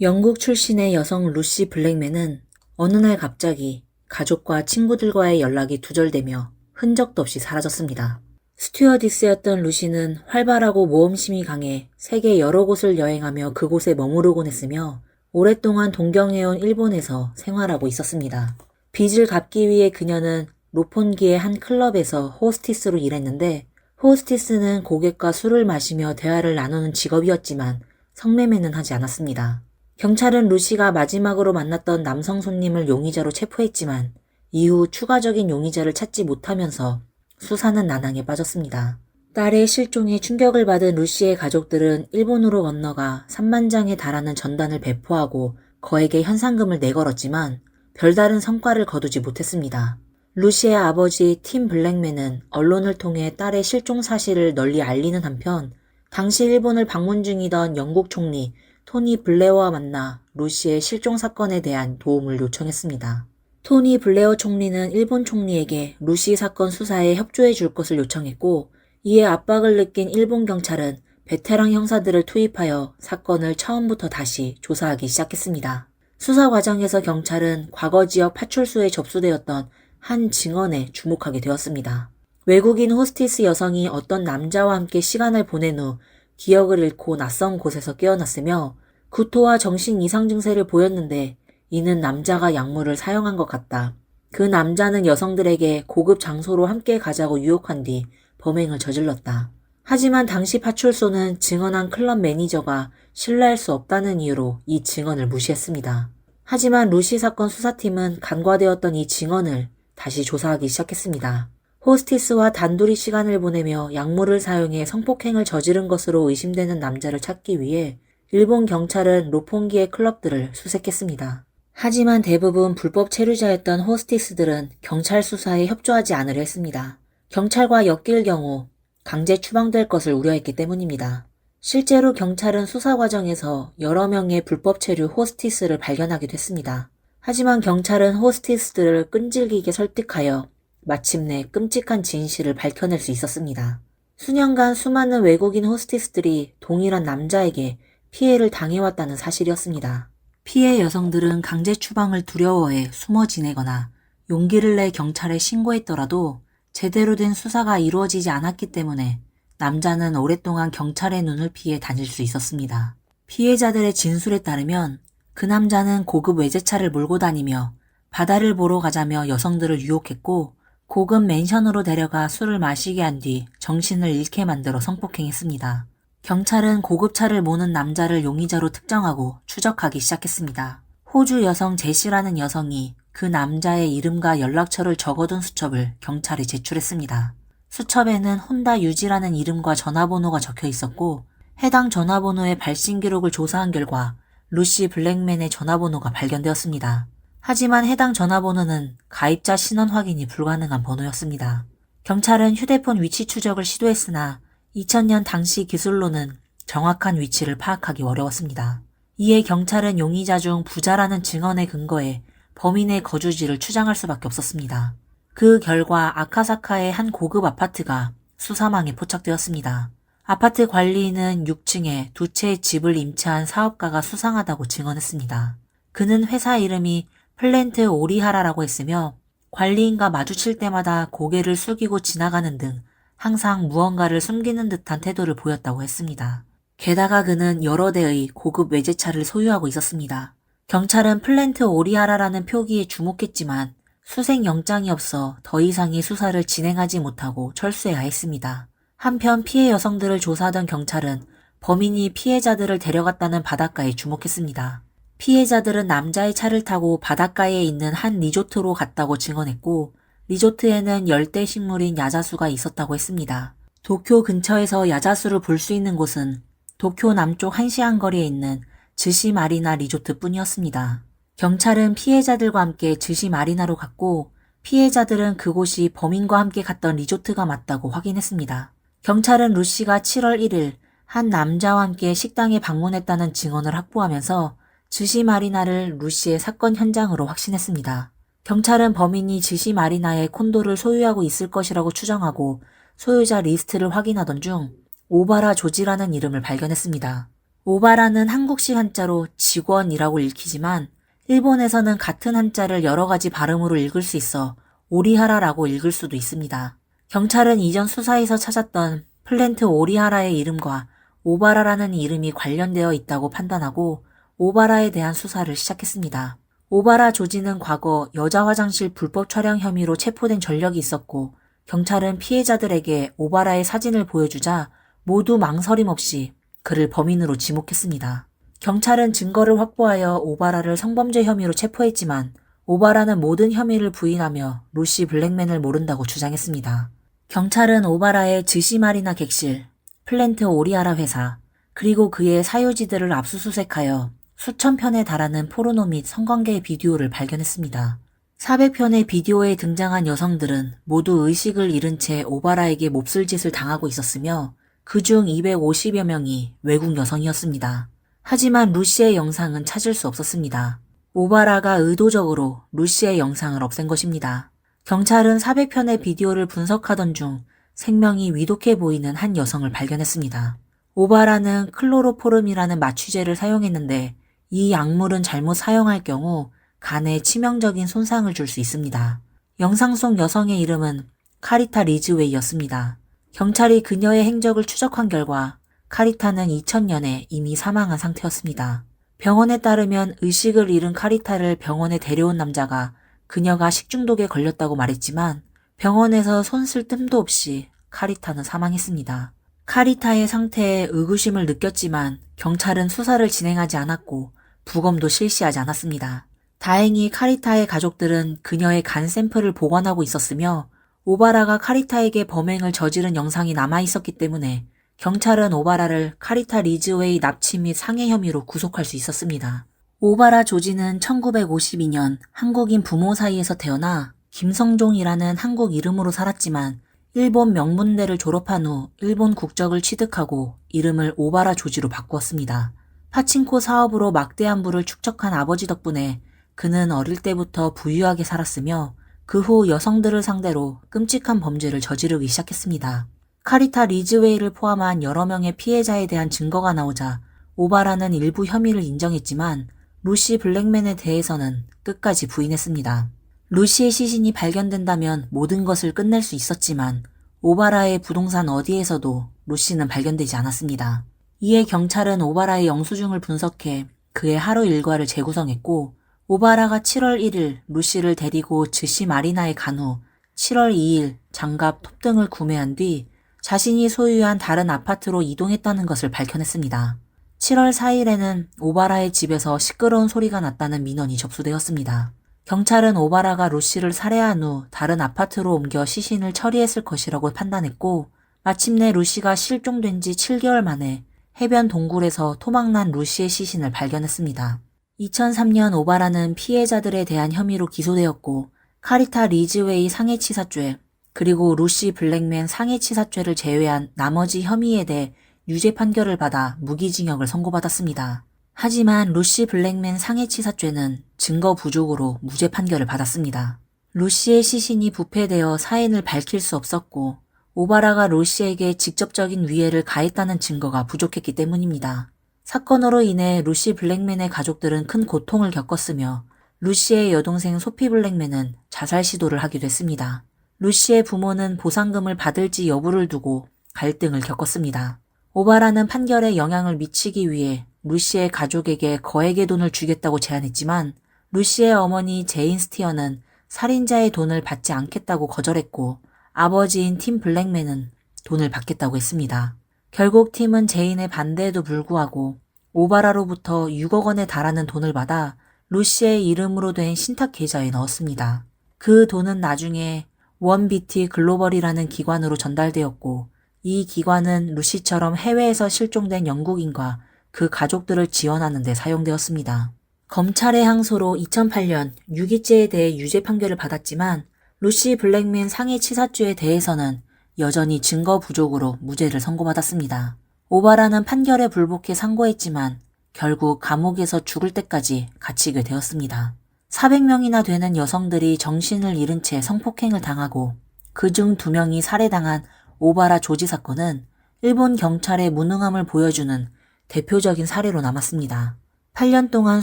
영국 출신의 여성 루시 블랙맨은 어느 날 갑자기 가족과 친구들과의 연락이 두절되며 흔적도 없이 사라졌습니다. 스튜어디스였던 루시는 활발하고 모험심이 강해 세계 여러 곳을 여행하며 그곳에 머무르곤 했으며 오랫동안 동경해온 일본에서 생활하고 있었습니다. 빚을 갚기 위해 그녀는 로폰기의 한 클럽에서 호스티스로 일했는데, 호스티스는 고객과 술을 마시며 대화를 나누는 직업이었지만 성매매는 하지 않았습니다. 경찰은 루시가 마지막으로 만났던 남성 손님을 용의자로 체포했지만 이후 추가적인 용의자를 찾지 못하면서 수사는 난항에 빠졌습니다. 딸의 실종에 충격을 받은 루시의 가족들은 일본으로 건너가 3만 장에 달하는 전단을 배포하고 거액의 현상금을 내걸었지만 별다른 성과를 거두지 못했습니다. 루시의 아버지 팀 블랙맨은 언론을 통해 딸의 실종 사실을 널리 알리는 한편 당시 일본을 방문 중이던 영국 총리 토니 블레어와 만나 루시의 실종 사건에 대한 도움을 요청했습니다. 토니 블레어 총리는 일본 총리에게 루시 사건 수사에 협조해 줄 것을 요청했고, 이에 압박을 느낀 일본 경찰은 베테랑 형사들을 투입하여 사건을 처음부터 다시 조사하기 시작했습니다. 수사 과정에서 경찰은 과거 지역 파출소에 접수되었던 한 증언에 주목하게 되었습니다. 외국인 호스티스 여성이 어떤 남자와 함께 시간을 보낸 후 기억을 잃고 낯선 곳에서 깨어났으며 구토와 정신 이상 증세를 보였는데 이는 남자가 약물을 사용한 것 같다. 그 남자는 여성들에게 고급 장소로 함께 가자고 유혹한 뒤 범행을 저질렀다. 하지만 당시 파출소는 증언한 클럽 매니저가 신뢰할 수 없다는 이유로 이 증언을 무시했습니다. 하지만 루시 사건 수사팀은 간과되었던 이 증언을 다시 조사하기 시작했습니다. 호스티스와 단둘이 시간을 보내며 약물을 사용해 성폭행을 저지른 것으로 의심되는 남자를 찾기 위해 일본 경찰은 로폰기의 클럽들을 수색했습니다. 하지만 대부분 불법 체류자였던 호스티스들은 경찰 수사에 협조하지 않으려 했습니다. 경찰과 엮일 경우 강제 추방될 것을 우려했기 때문입니다. 실제로 경찰은 수사 과정에서 여러 명의 불법 체류 호스티스를 발견하기도 했습니다. 하지만 경찰은 호스티스들을 끈질기게 설득하여 마침내 끔찍한 진실을 밝혀낼 수 있었습니다. 수년간 수많은 외국인 호스티스들이 동일한 남자에게 피해를 당해왔다는 사실이었습니다. 피해 여성들은 강제 추방을 두려워해 숨어 지내거나 용기를 내 경찰에 신고했더라도 제대로 된 수사가 이루어지지 않았기 때문에 남자는 오랫동안 경찰의 눈을 피해 다닐 수 있었습니다. 피해자들의 진술에 따르면 그 남자는 고급 외제차를 몰고 다니며 바다를 보러 가자며 여성들을 유혹했고, 고급 맨션으로 데려가 술을 마시게 한 뒤 정신을 잃게 만들어 성폭행했습니다. 경찰은 고급차를 모는 남자를 용의자로 특정하고 추적하기 시작했습니다. 호주 여성 제시라는 여성이 그 남자의 이름과 연락처를 적어둔 수첩을 경찰에 제출했습니다. 수첩에는 혼다 유지라는 이름과 전화번호가 적혀 있었고, 해당 전화번호의 발신 기록을 조사한 결과 루시 블랙맨의 전화번호가 발견되었습니다. 하지만 해당 전화번호는 가입자 신원 확인이 불가능한 번호였습니다. 경찰은 휴대폰 위치 추적을 시도했으나 2000년 당시 기술로는 정확한 위치를 파악하기 어려웠습니다. 이에 경찰은 용의자 중 부자라는 증언에 근거해 범인의 거주지를 추정할 수밖에 없었습니다. 그 결과 아카사카의 한 고급 아파트가 수사망에 포착되었습니다. 아파트 관리인은 6층에 두 채의 집을 임차한 사업가가 수상하다고 증언했습니다. 그는 회사 이름이 플랜트 오리하라라고 했으며 관리인과 마주칠 때마다 고개를 숙이고 지나가는 등 항상 무언가를 숨기는 듯한 태도를 보였다고 했습니다. 게다가 그는 여러 대의 고급 외제차를 소유하고 있었습니다. 경찰은 플랜트 오리하라라는 표기에 주목했지만 수색 영장이 없어 더 이상의 수사를 진행하지 못하고 철수해야 했습니다. 한편 피해 여성들을 조사하던 경찰은 범인이 피해자들을 데려갔다는 바닷가에 주목했습니다. 피해자들은 남자의 차를 타고 바닷가에 있는 한 리조트로 갔다고 증언했고, 리조트에는 열대 식물인 야자수가 있었다고 했습니다. 도쿄 근처에서 야자수를 볼 수 있는 곳은 도쿄 남쪽 1시간 거리에 있는 즈시 마리나 리조트 뿐이었습니다. 경찰은 피해자들과 함께 즈시 마리나로 갔고, 피해자들은 그곳이 범인과 함께 갔던 리조트가 맞다고 확인했습니다. 경찰은 루시가 7월 1일 한 남자와 함께 식당에 방문했다는 증언을 확보하면서 즈시 마리나를 루시의 사건 현장으로 확신했습니다. 경찰은 범인이 즈시 마리나의 콘도를 소유하고 있을 것이라고 추정하고 소유자 리스트를 확인하던 중 오바라 조지라는 이름을 발견했습니다. 오바라는 한국식 한자로 직원이라고 읽히지만 일본에서는 같은 한자를 여러 가지 발음으로 읽을 수 있어 오리하라라고 읽을 수도 있습니다. 경찰은 이전 수사에서 찾았던 플랜트 오리하라의 이름과 오바라라는 이름이 관련되어 있다고 판단하고 오바라에 대한 수사를 시작했습니다. 오바라 조지는 과거 여자 화장실 불법 촬영 혐의로 체포된 전력이 있었고 경찰은 피해자들에게 오바라의 사진을 보여주자 모두 망설임 없이 그를 범인으로 지목했습니다. 경찰은 증거를 확보하여 오바라를 성범죄 혐의로 체포했지만 오바라는 모든 혐의를 부인하며 루시 블랙맨을 모른다고 주장했습니다. 경찰은 오바라의 즈시마리나 객실, 플랜트 오리아라 회사, 그리고 그의 사유지들을 압수수색하여 수천 편에 달하는 포르노 및 성관계 비디오를 발견했습니다. 400편의 비디오에 등장한 여성들은 모두 의식을 잃은 채 오바라에게 몹쓸 짓을 당하고 있었으며 그중 250여 명이 외국 여성이었습니다. 하지만 루시의 영상은 찾을 수 없었습니다. 오바라가 의도적으로 루시의 영상을 없앤 것입니다. 경찰은 400편의 비디오를 분석하던 중 생명이 위독해 보이는 한 여성을 발견했습니다. 오바라는 클로로포름이라는 마취제를 사용했는데 이 약물은 잘못 사용할 경우 간에 치명적인 손상을 줄 수 있습니다. 영상 속 여성의 이름은 카리타 리즈웨이였습니다. 경찰이 그녀의 행적을 추적한 결과 카리타는 2000년에 이미 사망한 상태였습니다. 병원에 따르면 의식을 잃은 카리타를 병원에 데려온 남자가 그녀가 식중독에 걸렸다고 말했지만 병원에서 손 쓸 틈도 없이 카리타는 사망했습니다. 카리타의 상태에 의구심을 느꼈지만 경찰은 수사를 진행하지 않았고 부검도 실시하지 않았습니다. 다행히 카리타의 가족들은 그녀의 간 샘플을 보관하고 있었으며 오바라가 카리타에게 범행을 저지른 영상이 남아있었기 때문에 경찰은 오바라를 카리타 리즈웨이 납치 및 상해 혐의로 구속할 수 있었습니다. 오바라 조지는 1952년 한국인 부모 사이에서 태어나 김성종이라는 한국 이름으로 살았지만 일본 명문대를 졸업한 후 일본 국적을 취득하고 이름을 오바라 조지로 바꾸었습니다. 파친코 사업으로 막대한 부를 축적한 아버지 덕분에 그는 어릴 때부터 부유하게 살았으며 그 후 여성들을 상대로 끔찍한 범죄를 저지르기 시작했습니다. 카리타 리즈웨이를 포함한 여러 명의 피해자에 대한 증거가 나오자 오바라는 일부 혐의를 인정했지만 루시 블랙맨에 대해서는 끝까지 부인했습니다. 루시의 시신이 발견된다면 모든 것을 끝낼 수 있었지만 오바라의 부동산 어디에서도 루시는 발견되지 않았습니다. 이에 경찰은 오바라의 영수증을 분석해 그의 하루 일과를 재구성했고 오바라가 7월 1일 루시를 데리고 즈시 마리나에 간 후 7월 2일 장갑, 톱 등을 구매한 뒤 자신이 소유한 다른 아파트로 이동했다는 것을 밝혀냈습니다. 7월 4일에는 오바라의 집에서 시끄러운 소리가 났다는 민원이 접수되었습니다. 경찰은 오바라가 루시를 살해한 후 다른 아파트로 옮겨 시신을 처리했을 것이라고 판단했고 마침내 루시가 실종된 지 7개월 만에 해변 동굴에서 토막난 루시의 시신을 발견했습니다. 2003년 오바라는 피해자들에 대한 혐의로 기소되었고 카리타 리즈웨이 상해치사죄 그리고 루시 블랙맨 상해치사죄를 제외한 나머지 혐의에 대해 유죄 판결을 받아 무기징역을 선고받았습니다. 하지만 루시 블랙맨 상해치사죄는 증거 부족으로 무죄 판결을 받았습니다. 루시의 시신이 부패되어 사인을 밝힐 수 없었고 오바라가 루시에게 직접적인 위해를 가했다는 증거가 부족했기 때문입니다. 사건으로 인해 루시 블랙맨의 가족들은 큰 고통을 겪었으며 루시의 여동생 소피 블랙맨은 자살 시도를 하기도 했습니다. 루시의 부모는 보상금을 받을지 여부를 두고 갈등을 겪었습니다. 오바라는 판결에 영향을 미치기 위해 루시의 가족에게 거액의 돈을 주겠다고 제안했지만 루시의 어머니 제인 스티어는 살인자의 돈을 받지 않겠다고 거절했고 아버지인 팀 블랙맨은 돈을 받겠다고 했습니다. 결국 팀은 제인의 반대에도 불구하고 오바라로부터 6억 원에 달하는 돈을 받아 루시의 이름으로 된 신탁 계좌에 넣었습니다. 그 돈은 나중에 원비티 글로벌이라는 기관으로 전달되었고 이 기관은 루시처럼 해외에서 실종된 영국인과 그 가족들을 지원하는 데 사용되었습니다. 검찰의 항소로 2008년 유기죄에 대해 유죄 판결을 받았지만 루시 블랙맨 상해치사죄에 대해서는 여전히 증거 부족으로 무죄를 선고받았습니다. 오바라는 판결에 불복해 상고했지만 결국 감옥에서 죽을 때까지 갇히게 되었습니다. 400명이나 되는 여성들이 정신을 잃은 채 성폭행을 당하고 그중 2명이 살해당한 오바라 조지 사건은 일본 경찰의 무능함을 보여주는 대표적인 사례로 남았습니다. 8년 동안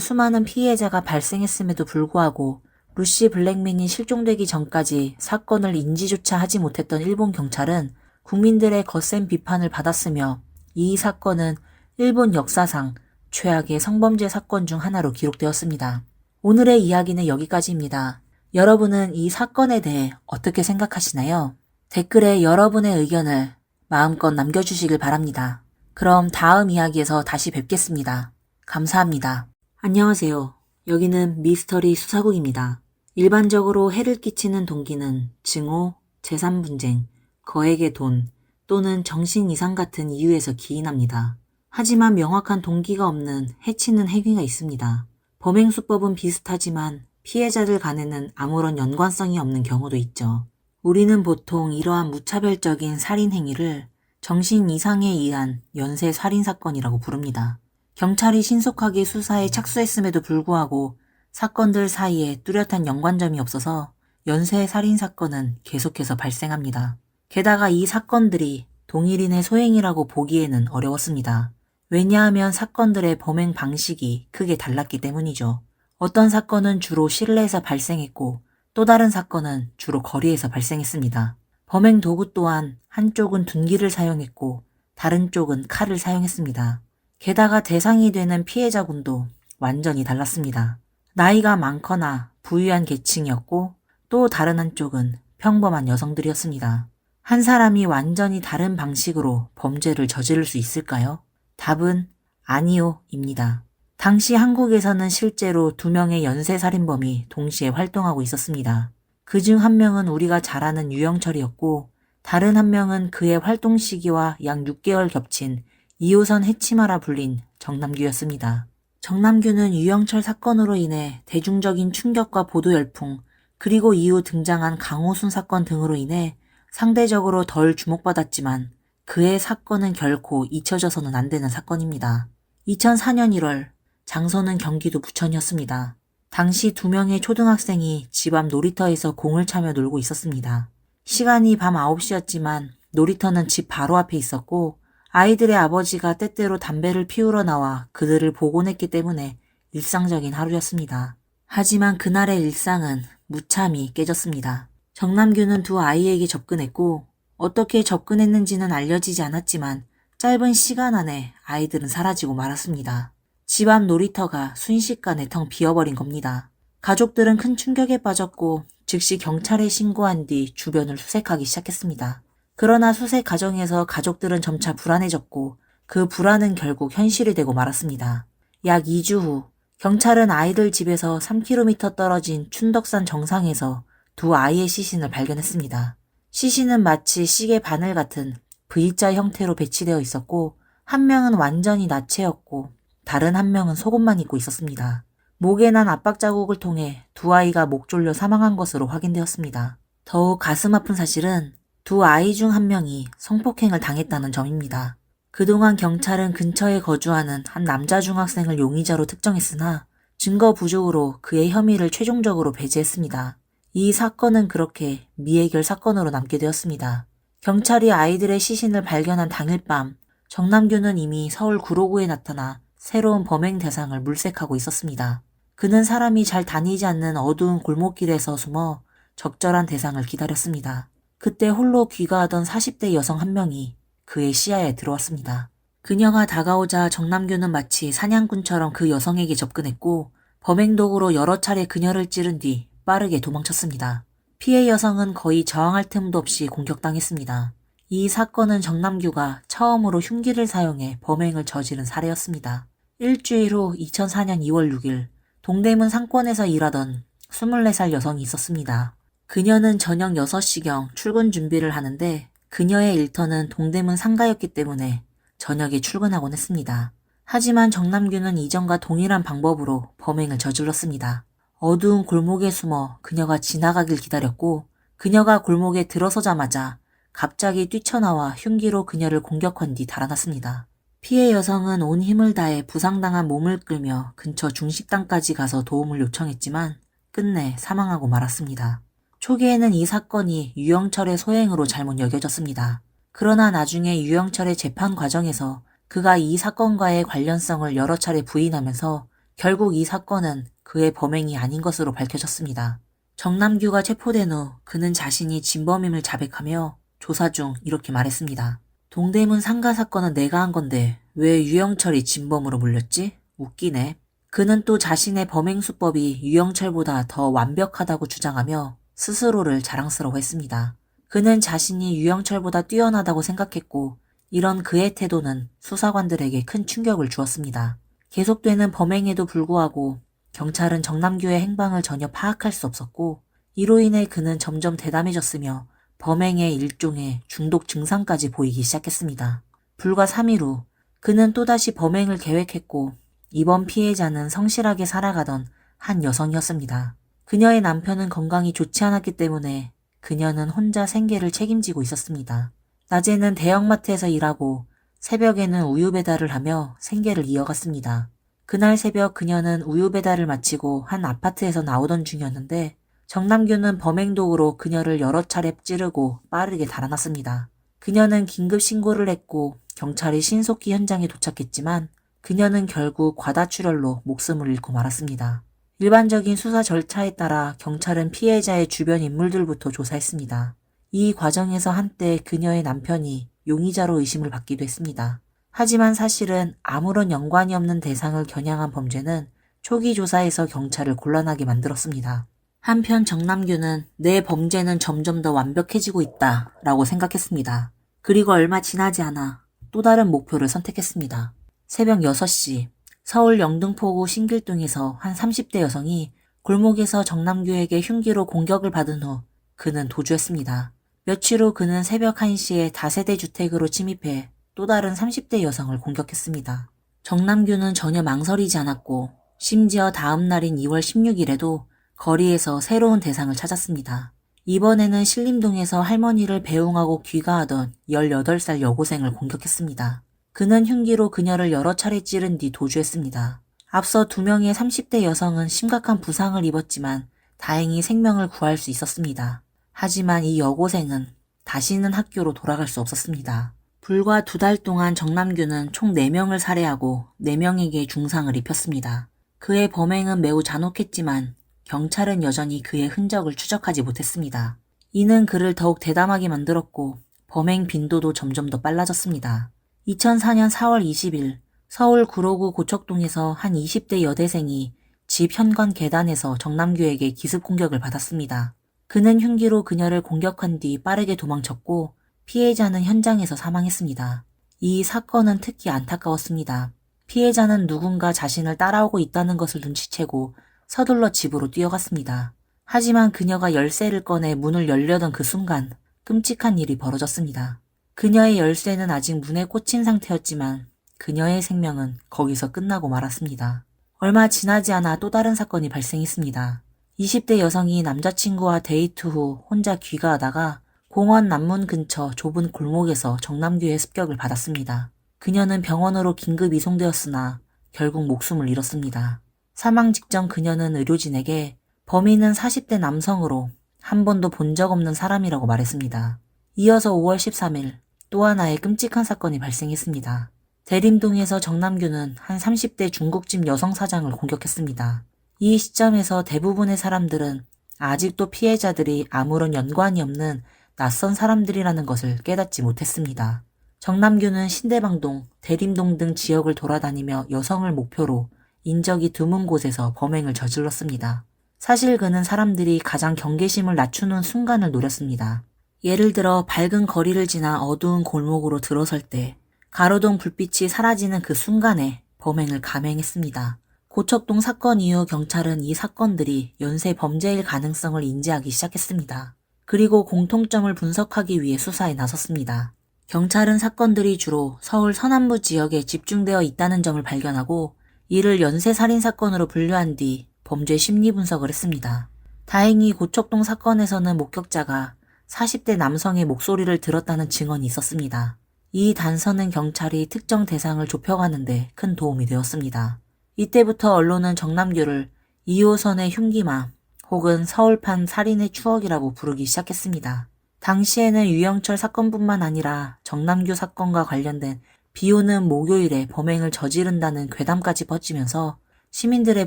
수많은 피해자가 발생했음에도 불구하고 루시 블랙맨이 실종되기 전까지 사건을 인지조차 하지 못했던 일본 경찰은 국민들의 거센 비판을 받았으며 이 사건은 일본 역사상 최악의 성범죄 사건 중 하나로 기록되었습니다. 오늘의 이야기는 여기까지입니다. 여러분은 이 사건에 대해 어떻게 생각하시나요? 댓글에 여러분의 의견을 마음껏 남겨주시길 바랍니다. 그럼 다음 이야기에서 다시 뵙겠습니다. 감사합니다. 안녕하세요. 여기는 미스터리 수사국입니다. 일반적으로 해를 끼치는 동기는 증오, 재산 분쟁, 거액의 돈 또는 정신 이상 같은 이유에서 기인합니다. 하지만 명확한 동기가 없는 해치는 행위가 있습니다. 범행 수법은 비슷하지만 피해자들 간에는 아무런 연관성이 없는 경우도 있죠. 우리는 보통 이러한 무차별적인 살인 행위를 정신 이상에 의한 연쇄 살인 사건이라고 부릅니다. 경찰이 신속하게 수사에 착수했음에도 불구하고 사건들 사이에 뚜렷한 연관점이 없어서 연쇄 살인 사건은 계속해서 발생합니다. 게다가 이 사건들이 동일인의 소행이라고 보기에는 어려웠습니다. 왜냐하면 사건들의 범행 방식이 크게 달랐기 때문이죠. 어떤 사건은 주로 실내에서 발생했고 또 다른 사건은 주로 거리에서 발생했습니다. 범행 도구 또한 한쪽은 둔기를 사용했고 다른 쪽은 칼을 사용했습니다. 게다가 대상이 되는 피해자군도 완전히 달랐습니다. 나이가 많거나 부유한 계층이었고 또 다른 한쪽은 평범한 여성들이었습니다. 한 사람이 완전히 다른 방식으로 범죄를 저지를 수 있을까요? 답은 아니요입니다. 당시 한국에서는 실제로 2명의 연쇄살인범이 동시에 활동하고 있었습니다. 그중 한 명은 우리가 잘 아는 유영철이었고 다른 한 명은 그의 활동 시기와 약 6개월 겹친 2호선 해치마라 불린 정남규였습니다. 정남규는 유영철 사건으로 인해 대중적인 충격과 보도 열풍 그리고 이후 등장한 강호순 사건 등으로 인해 상대적으로 덜 주목받았지만 그의 사건은 결코 잊혀져서는 안 되는 사건입니다. 2004년 1월 장소는 경기도 부천이었습니다. 당시 2명의 초등학생이 집 앞 놀이터에서 공을 차며 놀고 있었습니다. 시간이 밤 9시였지만 놀이터는 집 바로 앞에 있었고 아이들의 아버지가 때때로 담배를 피우러 나와 그들을 보곤 했기 때문에 일상적인 하루였습니다. 하지만 그날의 일상은 무참히 깨졌습니다. 정남규는 2 아이에게 접근했고 어떻게 접근했는지는 알려지지 않았지만 짧은 시간 안에 아이들은 사라지고 말았습니다. 집 앞 놀이터가 순식간에 텅 비어버린 겁니다. 가족들은 큰 충격에 빠졌고 즉시 경찰에 신고한 뒤 주변을 수색하기 시작했습니다. 그러나 수색 과정에서 가족들은 점차 불안해졌고 그 불안은 결국 현실이 되고 말았습니다. 약 2주 후 경찰은 아이들 집에서 3km 떨어진 춘덕산 정상에서 2 아이의 시신을 발견했습니다. 시신은 마치 시계 바늘 같은 V자 형태로 배치되어 있었고 한 명은 완전히 나체였고 다른 한 명은 속옷만 입고 있었습니다. 목에 난 압박 자국을 통해 2 아이가 목 졸려 사망한 것으로 확인되었습니다. 더욱 가슴 아픈 사실은 2 아이 중 한 명이 성폭행을 당했다는 점입니다. 그동안 경찰은 근처에 거주하는 한 남자 중학생을 용의자로 특정했으나 증거 부족으로 그의 혐의를 최종적으로 배제했습니다. 이 사건은 그렇게 미해결 사건으로 남게 되었습니다. 경찰이 아이들의 시신을 발견한 당일 밤 정남규는 이미 서울 구로구에 나타나 새로운 범행 대상을 물색하고 있었습니다. 그는 사람이 잘 다니지 않는 어두운 골목길에서 숨어 적절한 대상을 기다렸습니다. 그때 홀로 귀가하던 40대 여성 한 명이 그의 시야에 들어왔습니다. 그녀가 다가오자 정남규는 마치 사냥꾼처럼 그 여성에게 접근했고 범행 도구로 여러 차례 그녀를 찌른 뒤 빠르게 도망쳤습니다. 피해 여성은 거의 저항할 틈도 없이 공격당했습니다. 이 사건은 정남규가 처음으로 흉기를 사용해 범행을 저지른 사례였습니다. 일주일 후 2004년 2월 6일 동대문 상권에서 일하던 24살 여성이 있었습니다. 그녀는 저녁 6시경 출근 준비를 하는데 그녀의 일터는 동대문 상가였기 때문에 저녁에 출근하곤 했습니다. 하지만 정남규는 이전과 동일한 방법으로 범행을 저질렀습니다. 어두운 골목에 숨어 그녀가 지나가길 기다렸고 그녀가 골목에 들어서자마자 갑자기 뛰쳐나와 흉기로 그녀를 공격한 뒤 달아났습니다. 피해 여성은 온 힘을 다해 부상당한 몸을 끌며 근처 중식당까지 가서 도움을 요청했지만 끝내 사망하고 말았습니다. 초기에는 이 사건이 유영철의 소행으로 잘못 여겨졌습니다. 그러나 나중에 유영철의 재판 과정에서 그가 이 사건과의 관련성을 여러 차례 부인하면서 결국 이 사건은 그의 범행이 아닌 것으로 밝혀졌습니다. 정남규가 체포된 후 그는 자신이 진범임을 자백하며 조사 중 이렇게 말했습니다. 동대문 상가 사건은 내가 한 건데 왜 유영철이 진범으로 물렸지? 웃기네. 그는 또 자신의 범행 수법이 유영철보다 더 완벽하다고 주장하며 스스로를 자랑스러워했습니다. 그는 자신이 유영철보다 뛰어나다고 생각했고 이런 그의 태도는 수사관들에게 큰 충격을 주었습니다. 계속되는 범행에도 불구하고 경찰은 정남규의 행방을 전혀 파악할 수 없었고 이로 인해 그는 점점 대담해졌으며 범행의 일종의 중독 증상까지 보이기 시작했습니다. 불과 3일 후 그는 또다시 범행을 계획했고 이번 피해자는 성실하게 살아가던 한 여성이었습니다. 그녀의 남편은 건강이 좋지 않았기 때문에 그녀는 혼자 생계를 책임지고 있었습니다. 낮에는 대형마트에서 일하고 새벽에는 우유 배달을 하며 생계를 이어갔습니다. 그날 새벽 그녀는 우유 배달을 마치고 한 아파트에서 나오던 중이었는데 정남규는 범행 도구로 그녀를 여러 차례 찌르고 빠르게 달아났습니다. 그녀는 긴급 신고를 했고 경찰이 신속히 현장에 도착했지만 그녀는 결국 과다출혈로 목숨을 잃고 말았습니다. 일반적인 수사 절차에 따라 경찰은 피해자의 주변 인물들부터 조사했습니다. 이 과정에서 한때 그녀의 남편이 용의자로 의심을 받기도 했습니다. 하지만 사실은 아무런 연관이 없는 대상을 겨냥한 범죄는 초기 조사에서 경찰을 곤란하게 만들었습니다. 한편 정남규는 내 범죄는 점점 더 완벽해지고 있다 라고 생각했습니다. 그리고 얼마 지나지 않아 또 다른 목표를 선택했습니다. 새벽 6시 서울 영등포구 신길동에서 한 30대 여성이 골목에서 정남규에게 흉기로 공격을 받은 후 그는 도주했습니다. 며칠 후 그는 새벽 1시에 다세대 주택으로 침입해 또 다른 30대 여성을 공격했습니다. 정남규는 전혀 망설이지 않았고 심지어 다음 날인 2월 16일에도 거리에서 새로운 대상을 찾았습니다. 이번에는 신림동에서 할머니를 배웅하고 귀가하던 18살 여고생을 공격했습니다. 그는 흉기로 그녀를 여러 차례 찌른 뒤 도주했습니다. 앞서 2명의 30대 여성은 심각한 부상을 입었지만 다행히 생명을 구할 수 있었습니다. 하지만 이 여고생은 다시는 학교로 돌아갈 수 없었습니다. 불과 2달 동안 정남규는 총 4명을 살해하고 4명에게 중상을 입혔습니다. 그의 범행은 매우 잔혹했지만 경찰은 여전히 그의 흔적을 추적하지 못했습니다. 이는 그를 더욱 대담하게 만들었고 범행 빈도도 점점 더 빨라졌습니다. 2004년 4월 20일 서울 구로구 고척동에서 한 20대 여대생이 집 현관 계단에서 정남규에게 기습 공격을 받았습니다. 그는 흉기로 그녀를 공격한 뒤 빠르게 도망쳤고 피해자는 현장에서 사망했습니다. 이 사건은 특히 안타까웠습니다. 피해자는 누군가 자신을 따라오고 있다는 것을 눈치채고 서둘러 집으로 뛰어갔습니다. 하지만 그녀가 열쇠를 꺼내 문을 열려던 그 순간 끔찍한 일이 벌어졌습니다. 그녀의 열쇠는 아직 문에 꽂힌 상태였지만 그녀의 생명은 거기서 끝나고 말았습니다. 얼마 지나지 않아 또 다른 사건이 발생했습니다. 20대 여성이 남자친구와 데이트 후 혼자 귀가하다가 공원 남문 근처 좁은 골목에서 정남규의 습격을 받았습니다. 그녀는 병원으로 긴급 이송되었으나 결국 목숨을 잃었습니다. 사망 직전 그녀는 의료진에게 범인은 40대 남성으로 한 번도 본 적 없는 사람이라고 말했습니다. 이어서 5월 13일 또 하나의 끔찍한 사건이 발생했습니다. 대림동에서 정남규는 한 30대 중국집 여성 사장을 공격했습니다. 이 시점에서 대부분의 사람들은 아직도 피해자들이 아무런 연관이 없는 낯선 사람들이라는 것을 깨닫지 못했습니다. 정남규는 신대방동, 대림동 등 지역을 돌아다니며 여성을 목표로 인적이 드문 곳에서 범행을 저질렀습니다. 사실 그는 사람들이 가장 경계심을 낮추는 순간을 노렸습니다. 예를 들어 밝은 거리를 지나 어두운 골목으로 들어설 때 가로등 불빛이 사라지는 그 순간에 범행을 감행했습니다. 고척동 사건 이후 경찰은 이 사건들이 연쇄 범죄일 가능성을 인지하기 시작했습니다. 그리고 공통점을 분석하기 위해 수사에 나섰습니다. 경찰은 사건들이 주로 서울 서남부 지역에 집중되어 있다는 점을 발견하고 이를 연쇄살인사건으로 분류한 뒤 범죄 심리 분석을 했습니다. 다행히 고척동 사건에서는 목격자가 40대 남성의 목소리를 들었다는 증언이 있었습니다. 이 단서는 경찰이 특정 대상을 좁혀가는데 큰 도움이 되었습니다. 이때부터 언론은 정남규를 2호선의 흉기마 혹은 서울판 살인의 추억이라고 부르기 시작했습니다. 당시에는 유영철 사건뿐만 아니라 정남규 사건과 관련된 비오는 목요일에 범행을 저지른다는 괴담까지 퍼지면서 시민들의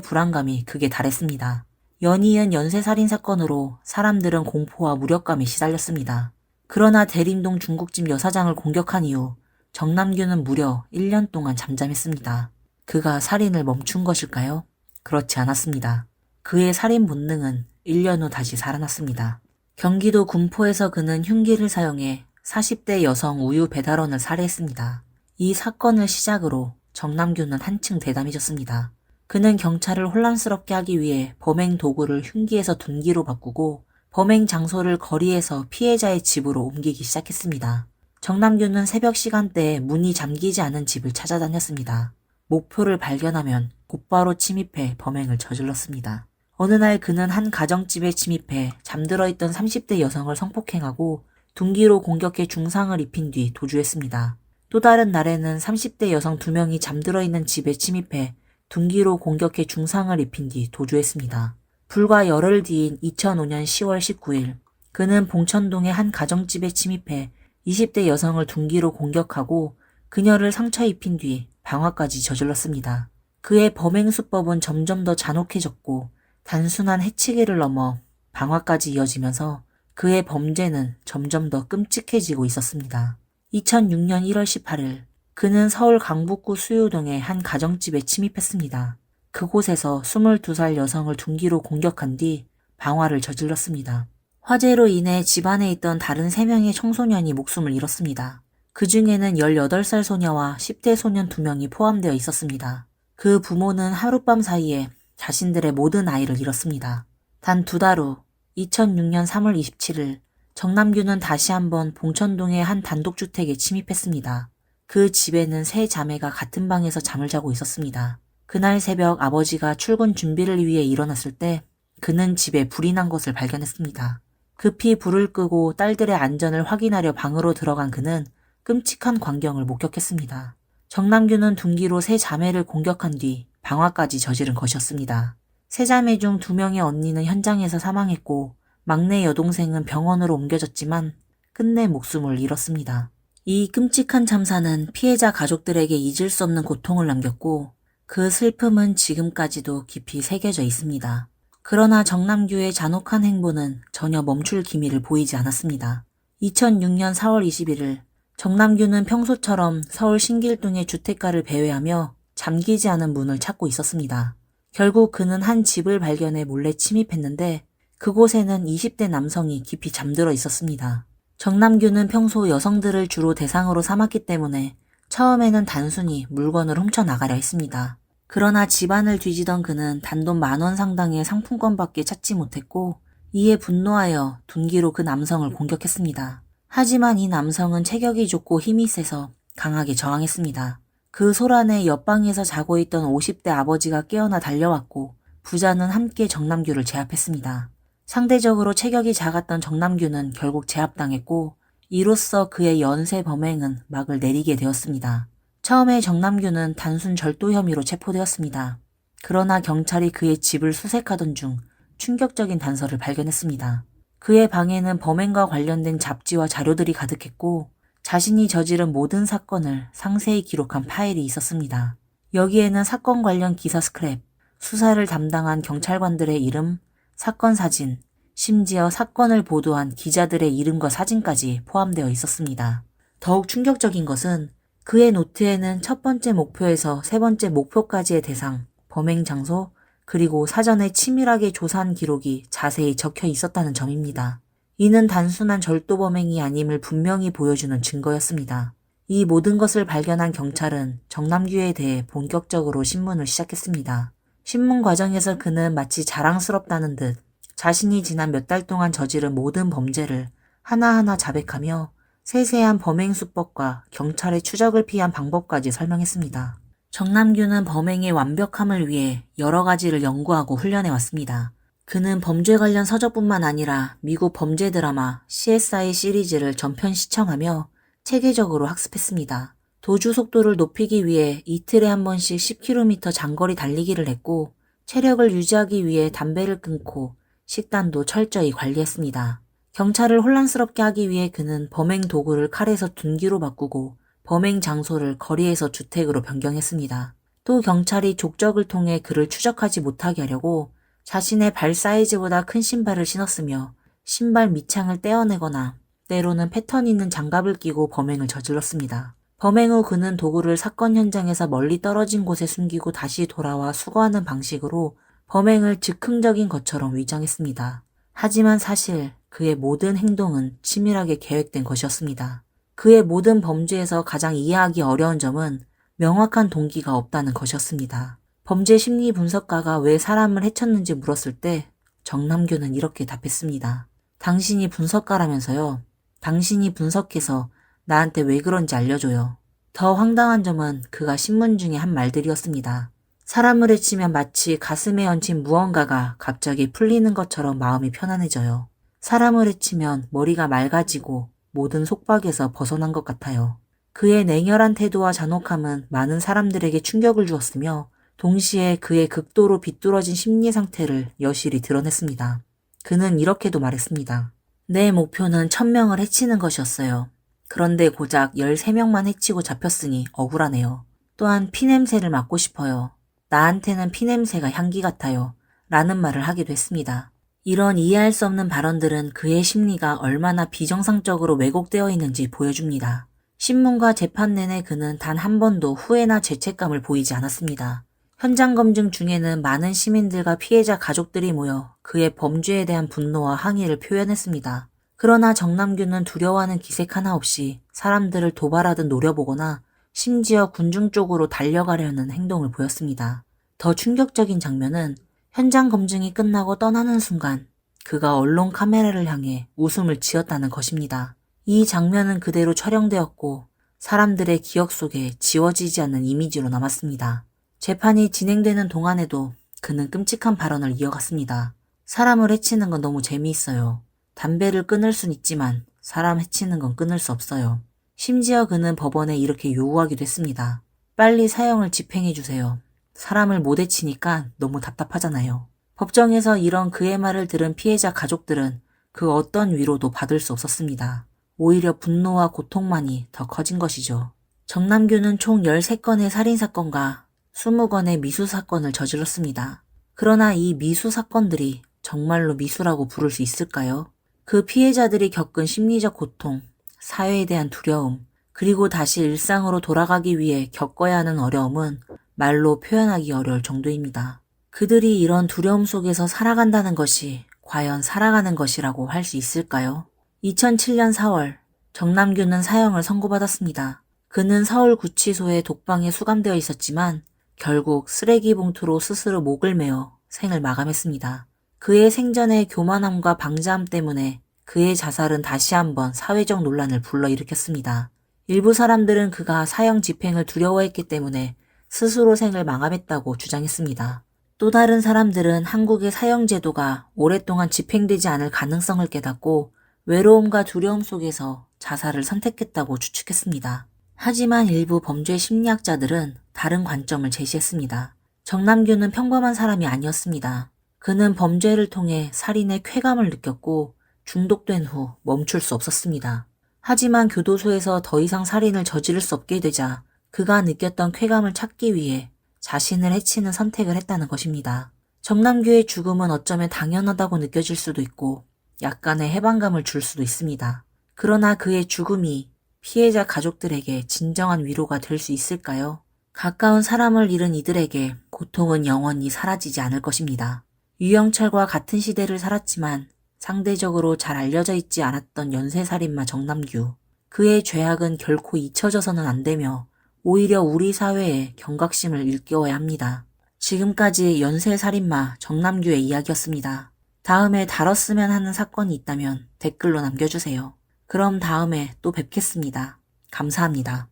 불안감이 극에 달했습니다. 연이은 연쇄살인 사건으로 사람들은 공포와 무력감에 시달렸습니다. 그러나 대림동 중국집 여사장을 공격한 이후 정남규는 무려 1년 동안 잠잠했습니다. 그가 살인을 멈춘 것일까요? 그렇지 않았습니다. 그의 살인 본능은 1년 후 다시 살아났습니다. 경기도 군포에서 그는 흉기를 사용해 40대 여성 우유 배달원을 살해했습니다. 이 사건을 시작으로 정남규는 한층 대담해졌습니다. 그는 경찰을 혼란스럽게 하기 위해 범행 도구를 흉기에서 둔기로 바꾸고 범행 장소를 거리에서 피해자의 집으로 옮기기 시작했습니다. 정남규는 새벽 시간대에 문이 잠기지 않은 집을 찾아다녔습니다. 목표를 발견하면 곧바로 침입해 범행을 저질렀습니다. 어느 날 그는 한 가정집에 침입해 잠들어 있던 30대 여성을 성폭행하고 둔기로 공격해 중상을 입힌 뒤 도주했습니다. 또 다른 날에는 30대 여성 2명이 잠들어 있는 집에 침입해 둔기로 공격해 중상을 입힌 뒤 도주했습니다. 불과 열흘 뒤인 2005년 10월 19일 그는 봉천동의 한 가정집에 침입해 20대 여성을 둔기로 공격하고 그녀를 상처 입힌 뒤 방화까지 저질렀습니다. 그의 범행 수법은 점점 더 잔혹해졌고 단순한 해치기를 넘어 방화까지 이어지면서 그의 범죄는 점점 더 끔찍해지고 있었습니다. 2006년 1월 18일 그는 서울 강북구 수유동의 한 가정집에 침입했습니다. 그곳에서 22살 여성을 둔기로 공격한 뒤 방화를 저질렀습니다. 화재로 인해 집안에 있던 다른 3명의 청소년이 목숨을 잃었습니다. 그 중에는 18살 소녀와 10대 소년 2명이 포함되어 있었습니다. 그 부모는 하룻밤 사이에 자신들의 모든 아이를 잃었습니다. 단 2달 후 2006년 3월 27일 정남규는 다시 한번 봉천동의 한 단독주택에 침입했습니다. 그 집에는 3 자매가 같은 방에서 잠을 자고 있었습니다. 그날 새벽 아버지가 출근 준비를 위해 일어났을 때 그는 집에 불이 난 것을 발견했습니다. 급히 불을 끄고 딸들의 안전을 확인하려 방으로 들어간 그는 끔찍한 광경을 목격했습니다. 정남규는 둔기로 3 자매를 공격한 뒤 방화까지 저지른 것이었습니다. 3 자매 중 2명의 언니는 현장에서 사망했고 막내 여동생은 병원으로 옮겨졌지만 끝내 목숨을 잃었습니다. 이 끔찍한 참사는 피해자 가족들에게 잊을 수 없는 고통을 남겼고 그 슬픔은 지금까지도 깊이 새겨져 있습니다. 그러나 정남규의 잔혹한 행보는 전혀 멈출 기미를 보이지 않았습니다. 2006년 4월 21일 정남규는 평소처럼 서울 신길동의 주택가를 배회하며 잠기지 않은 문을 찾고 있었습니다. 결국 그는 한 집을 발견해 몰래 침입했는데 그곳에는 20대 남성이 깊이 잠들어 있었습니다. 정남규는 평소 여성들을 주로 대상으로 삼았기 때문에 처음에는 단순히 물건을 훔쳐나가려 했습니다. 그러나 집안을 뒤지던 그는 단돈 10,000원 상당의 상품권밖에 찾지 못했고 이에 분노하여 둔기로 그 남성을 공격했습니다. 하지만 이 남성은 체격이 좋고 힘이 세서 강하게 저항했습니다. 그 소란에 옆방에서 자고 있던 50대 아버지가 깨어나 달려왔고 부자는 함께 정남규를 제압했습니다. 상대적으로 체격이 작았던 정남규는 결국 제압당했고 이로써 그의 연쇄 범행은 막을 내리게 되었습니다. 처음에 정남규는 단순 절도 혐의로 체포되었습니다. 그러나 경찰이 그의 집을 수색하던 중 충격적인 단서를 발견했습니다. 그의 방에는 범행과 관련된 잡지와 자료들이 가득했고 자신이 저지른 모든 사건을 상세히 기록한 파일이 있었습니다. 여기에는 사건 관련 기사 스크랩, 수사를 담당한 경찰관들의 이름, 사건 사진, 심지어 사건을 보도한 기자들의 이름과 사진까지 포함되어 있었습니다. 더욱 충격적인 것은 그의 노트에는 첫 번째 목표에서 3번째 목표까지의 대상, 범행 장소, 그리고 사전에 치밀하게 조사한 기록이 자세히 적혀 있었다는 점입니다. 이는 단순한 절도 범행이 아님을 분명히 보여주는 증거였습니다. 이 모든 것을 발견한 경찰은 정남규에 대해 본격적으로 신문을 시작했습니다. 신문 과정에서 그는 마치 자랑스럽다는 듯 자신이 지난 몇 달 동안 저지른 모든 범죄를 하나하나 자백하며 세세한 범행 수법과 경찰의 추적을 피한 방법까지 설명했습니다. 정남규는 범행의 완벽함을 위해 여러 가지를 연구하고 훈련해왔습니다. 그는 범죄 관련 서적뿐만 아니라 미국 범죄 드라마 CSI 시리즈를 전편 시청하며 체계적으로 학습했습니다. 도주 속도를 높이기 위해 이틀에 한 번씩 10km 장거리 달리기를 했고 체력을 유지하기 위해 담배를 끊고 식단도 철저히 관리했습니다. 경찰을 혼란스럽게 하기 위해 그는 범행 도구를 칼에서 둔기로 바꾸고 범행 장소를 거리에서 주택으로 변경했습니다. 또 경찰이 족적을 통해 그를 추적하지 못하게 하려고 자신의 발 사이즈보다 큰 신발을 신었으며 신발 밑창을 떼어내거나 때로는 패턴 있는 장갑을 끼고 범행을 저질렀습니다. 범행 후 그는 도구를 사건 현장에서 멀리 떨어진 곳에 숨기고 다시 돌아와 수거하는 방식으로 범행을 즉흥적인 것처럼 위장했습니다. 하지만 사실 그의 모든 행동은 치밀하게 계획된 것이었습니다. 그의 모든 범죄에서 가장 이해하기 어려운 점은 명확한 동기가 없다는 것이었습니다. 범죄 심리 분석가가 왜 사람을 해쳤는지 물었을 때 정남규는 이렇게 답했습니다. 당신이 분석가라면서요. 당신이 분석해서 나한테 왜 그런지 알려줘요. 더 황당한 점은 그가 신문 중에 한 말들이었습니다. 사람을 해치면 마치 가슴에 얹힌 무언가가 갑자기 풀리는 것처럼 마음이 편안해져요. 사람을 해치면 머리가 맑아지고 모든 속박에서 벗어난 것 같아요. 그의 냉혈한 태도와 잔혹함은 많은 사람들에게 충격을 주었으며 동시에 그의 극도로 비뚤어진 심리 상태를 여실히 드러냈습니다. 그는 이렇게도 말했습니다. 내 목표는 1000명을 해치는 것이었어요. 그런데 고작 13명만 해치고 잡혔으니 억울하네요. 또한 피냄새를 맡고 싶어요. 나한테는 피냄새가 향기 같아요. 라는 말을 하기도 했습니다. 이런 이해할 수 없는 발언들은 그의 심리가 얼마나 비정상적으로 왜곡되어 있는지 보여줍니다. 신문과 재판 내내 그는 단 한 번도 후회나 죄책감을 보이지 않았습니다. 현장 검증 중에는 많은 시민들과 피해자 가족들이 모여 그의 범죄에 대한 분노와 항의를 표현했습니다. 그러나 정남규는 두려워하는 기색 하나 없이 사람들을 도발하듯 노려보거나 심지어 군중 쪽으로 달려가려는 행동을 보였습니다. 더 충격적인 장면은 현장 검증이 끝나고 떠나는 순간 그가 언론 카메라를 향해 웃음을 지었다는 것입니다. 이 장면은 그대로 촬영되었고 사람들의 기억 속에 지워지지 않는 이미지로 남았습니다. 재판이 진행되는 동안에도 그는 끔찍한 발언을 이어갔습니다. 사람을 해치는 건 너무 재미있어요. 담배를 끊을 순 있지만 사람 해치는 건 끊을 수 없어요. 심지어 그는 법원에 이렇게 요구하기도 했습니다. 빨리 사형을 집행해주세요. 사람을 못 해치니까 너무 답답하잖아요. 법정에서 이런 그의 말을 들은 피해자 가족들은 그 어떤 위로도 받을 수 없었습니다. 오히려 분노와 고통만이 더 커진 것이죠. 정남규는 총 13건의 살인사건과 20건의 미수사건을 저질렀습니다. 그러나 이 미수사건들이 정말로 미수라고 부를 수 있을까요? 그 피해자들이 겪은 심리적 고통, 사회에 대한 두려움, 그리고 다시 일상으로 돌아가기 위해 겪어야 하는 어려움은 말로 표현하기 어려울 정도입니다. 그들이 이런 두려움 속에서 살아간다는 것이 과연 살아가는 것이라고 할 수 있을까요? 2007년 4월, 정남규는 사형을 선고받았습니다. 그는 서울구치소에 독방에 수감되어 있었지만 결국 쓰레기 봉투로 스스로 목을 메어 생을 마감했습니다. 그의 생전의 교만함과 방자함 때문에 그의 자살은 다시 한번 사회적 논란을 불러일으켰습니다. 일부 사람들은 그가 사형 집행을 두려워했기 때문에 스스로 생을 마감했다고 주장했습니다. 또 다른 사람들은 한국의 사형 제도가 오랫동안 집행되지 않을 가능성을 깨닫고 외로움과 두려움 속에서 자살을 선택했다고 추측했습니다. 하지만 일부 범죄 심리학자들은 다른 관점을 제시했습니다. 정남규는 평범한 사람이 아니었습니다. 그는 범죄를 통해 살인의 쾌감을 느꼈고 중독된 후 멈출 수 없었습니다. 하지만 교도소에서 더 이상 살인을 저지를 수 없게 되자 그가 느꼈던 쾌감을 찾기 위해 자신을 해치는 선택을 했다는 것입니다. 정남규의 죽음은 어쩌면 당연하다고 느껴질 수도 있고 약간의 해방감을 줄 수도 있습니다. 그러나 그의 죽음이 피해자 가족들에게 진정한 위로가 될 수 있을까요? 가까운 사람을 잃은 이들에게 고통은 영원히 사라지지 않을 것입니다. 유영철과 같은 시대를 살았지만 상대적으로 잘 알려져 있지 않았던 연쇄살인마 정남규. 그의 죄악은 결코 잊혀져서는 안 되며 오히려 우리 사회에 경각심을 일깨워야 합니다. 지금까지 연쇄살인마 정남규의 이야기였습니다. 다음에 다뤘으면 하는 사건이 있다면 댓글로 남겨주세요. 그럼 다음에 또 뵙겠습니다. 감사합니다.